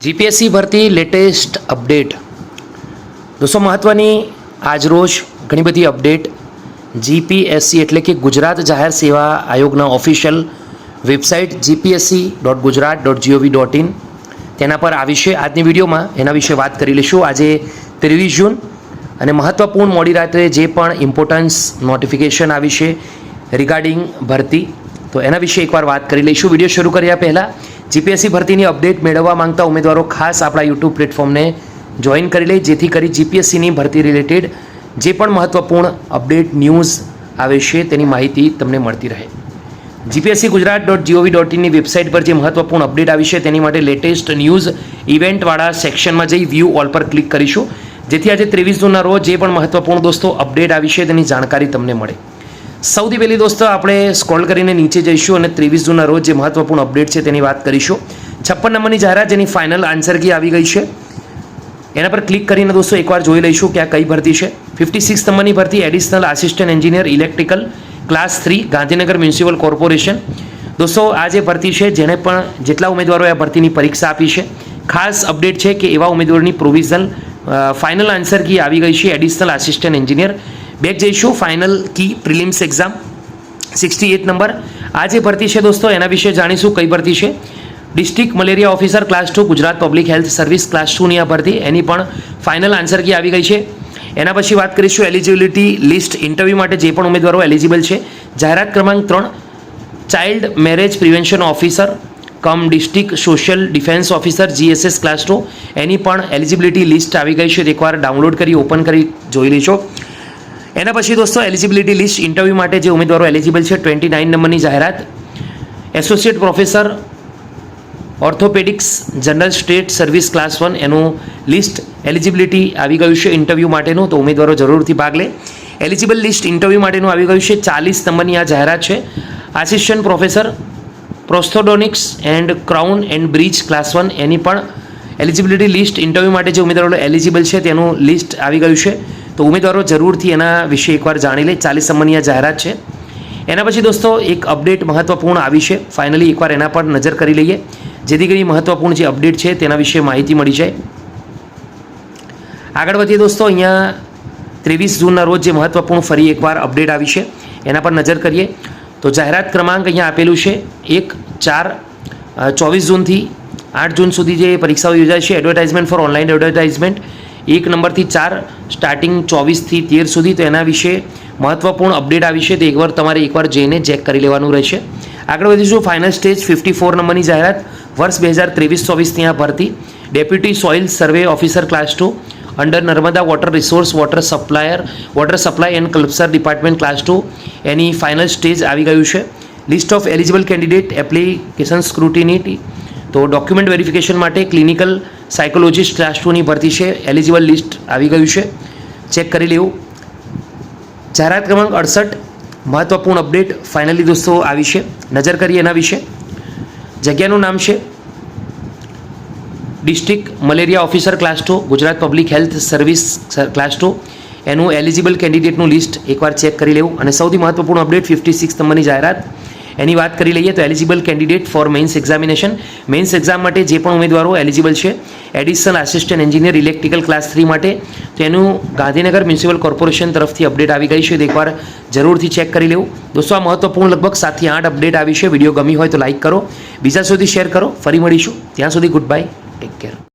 GPSC ભરતી latest update દોસ્તો મહત્ત્વની આજરોજ ઘણી બધી અપડેટ જીપીએસસી એટલે કે ગુજરાત જાહેર સેવા આયોગના ઓફિશિયલ વેબસાઇટ gpsc.gujarat.gov.in તેના પર આવી છે. આજની વિડીયોમાં એના વિશે વાત કરી લઈશું. આજે 23 જૂન અને મહત્ત્વપૂર્ણ મોડી રાત્રે જે પણ ઇમ્પોર્ટન્સ નોટિફિકેશન આવી છે રિગાર્ડિંગ ભરતી તો એના વિશે એકવાર વાત કરી લઈશું. વિડીયો શરૂ કર્યા પહેલાં જીપીએસસી ભરતીની અપડેટ મેળવવા માંગતા ઉમેદવારો ખાસ આપણા યુટ્યુબ પ્લેટફોર્મને જોઈન કરી લે, જેથી કરી જીપીએસસીની ભરતી રિલેટેડ જે પણ મહત્ત્વપૂર્ણ અપડેટ ન્યૂઝ આવે છે તેની માહિતી તમને મળતી રહે. જીપીએસસી ગુજરાત.gov.inની વેબસાઇટ પર જે મહત્ત્વપૂર્ણ અપડેટ આવી છે તેની માટે લેટેસ્ટ ન્યૂઝ ઇવેન્ટવાળા સેક્શનમાં જઈ વ્યૂ ઓલ પર ક્લિક કરીશું, જેથી આજે 23 જૂનના રોજ જે પણ મહત્ત્વપૂર્ણ દોસ્તો અપડેટ આવી છે તેની જાણકારી તમને મળે. સૌથી પહેલી દોસ્તો આપણે સ્ક્રોલ કરીને નીચે જઈશું અને 23 જૂનના રોજ જે મહત્ત્વપૂર્ણ અપડેટ છે તેની વાત કરીશું. 56 નંબરની જાહેરાત જેની ફાઇનલ આન્સર કી આવી ગઈ છે એના પર ક્લિક કરીને દોસ્તો એકવાર જોઈ લઈશું કે આ કઈ ભરતી છે. 56 નંબરની ભરતી additional assistant engineer electrical class 3 Gandhinagar municipal corporation. દોસ્તો આ જે ભરતી છે જેણે પણ જેટલા ઉમેદવારોએ આ ભરતીની પરીક્ષા આપી છે ખાસ અપડેટ છે કે એવા ઉમેદવારોની પ્રોવિઝનલ ફાઇનલ આન્સર કી આવી ગઈ છે એડિશનલ આસિસ્ટન્ટ એન્જિનિયર. બેક જઈશું ફાઇનલ કી પ્રિલિમ્સ એક્ઝામ 68 નંબર. આ જે ભરતી છે દોસ્તો એના વિશે જાણીશું કઈ ભરતી છે. District malaria officer class 2 Gujarat public health service class 2ની આ ભરતી એની પણ ફાઇનલ આન્સર કી આવી ગઈ છે. એના પછી વાત કરીશું એલિજિબિલિટી લિસ્ટ ઇન્ટરવ્યૂ માટે જે પણ ઉમેદવારો એલિજિબલ છે. જાહેરાત ક્રમાંક 3 child marriage prevention officer cum district social defence officer GSS class 2 એની પણ એલિજિબિલિટી લિસ્ટ આવી ગઈ છે. એકવાર ડાઉનલોડ કરી ઓપન કરી જોઈ લેજો. એના પછી દોસ્તો એલિજિબિલિટી લિસ્ટ ઇન્ટરવ્યૂ માટે જે ઉમેદવારો એલિજિબલ છે 29 નંબરની જાહેરાત associate professor orthopaedics general state service class 1 એનું લિસ્ટ એલિજિબિલિટી આવી ગયું છે ઇન્ટરવ્યૂ માટેનું, તો ઉમેદવારો જરૂરથી ભાગ લે. એલિજિબલ લિસ્ટ ઇન્ટરવ્યૂ માટેનું આવી ગયું છે 40 નંબરની આ જાહેરાત છે assistant professor prosthodontics and crown and bridge class 1 એની પણ એલિજિબિલિટી લિસ્ટ ઇન્ટરવ્યૂ માટે જે ઉમેદવારો એલિજિબલ છે તેનું લિસ્ટ આવી ગયું છે, તો ઉમેદવારો જરૂરથી એના વિશે એકવાર જાણી લે. 40 નંબરની આ જાહેરાત છે. એના પછી દોસ્તો એક અપડેટ મહત્ત્વપૂર્ણ આવી છે, ફાઇનલી એકવાર એના પર નજર કરી લઈએ જેથી કરી મહત્ત્વપૂર્ણ જે અપડેટ છે તેના વિશે માહિતી મળી જાય. આગળ વધીએ દોસ્તો. અહીંયા 23 જૂનના રોજ જે મહત્ત્વપૂર્ણ ફરી એકવાર અપડેટ આવી છે એના પર નજર કરીએ તો જાહેરાત ક્રમાંક અહીંયા આપેલું છે 1/4/24 જૂનથી 8 જૂન સુધી જે પરીક્ષાઓ યોજાય છે. એડવર્ટાઇઝમેન્ટ ફોર ઓનલાઈન એડવર્ટાઇઝમેન્ટ 1 નંબરથી 4 સ્ટાર્ટિંગ 24 થી 13 સુધી, તો એના વિશે મહત્ત્વપૂર્ણ અપડેટ આવી છે, તો તમારે એકવાર જઈને ચેક કરી લેવાનું રહેશે. આગળ વધીશું. ફાઇનલ સ્ટેજ 54 નંબરની જાહેરાત વર્ષ 2023-24ની આ ભરતી deputy soil survey officer class 2 under Narmada water resource water supply and culture department class 2 any final stage આવી ગયું છે. List of eligible candidate application scrutiny, તો ડોક્યુમેન્ટ વેરિફિકેશન માટે ક્લિનિકલ સાયકોલોજીસ્ટ ક્લાસ 2ની ભરતી છે. એલિજિબલ લિસ્ટ આવી ગયું છે, ચેક કરી લેવું. જાહેરાત ક્રમાંક 68 મહત્ત્વપૂર્ણ અપડેટ ફાઇનલી દોસ્તો આવી છે, નજર કરીએ એના વિશે. જગ્યાનું નામ છે district malaria officer class 2 Gujarat public health service class 2 એનું એલિજિબલ કેન્ડિડેટનું લિસ્ટ એકવાર ચેક કરી લેવું. અને સૌથી મહત્ત્વપૂર્ણ અપડેટ 56 નંબરની જાહેરાત એની વાત કરી લઈએ તો eligible candidate four mains examination mains exam માટે જે પણ ઉમેદવારો એલિજિબલ છે additional assistant engineer electrical class 3 માટે, તો એનું ગાંધીનગર મ્યુનિસિપલ કોર્પોરેશન તરફથી અપડેટ આવી ગઈ છે, તો એકવાર જરૂરથી ચેક કરી લેવું. દોસ્તો આ મહત્ત્વપૂર્ણ લગભગ 7 થી 8 અપડેટ આવી છે. વિડીયો ગમી હોય તો લાઇક કરો, બીજા સુધી શેર કરો. ફરી મળીશું, ત્યાં સુધી ગુડ બાય, ટેક કેર.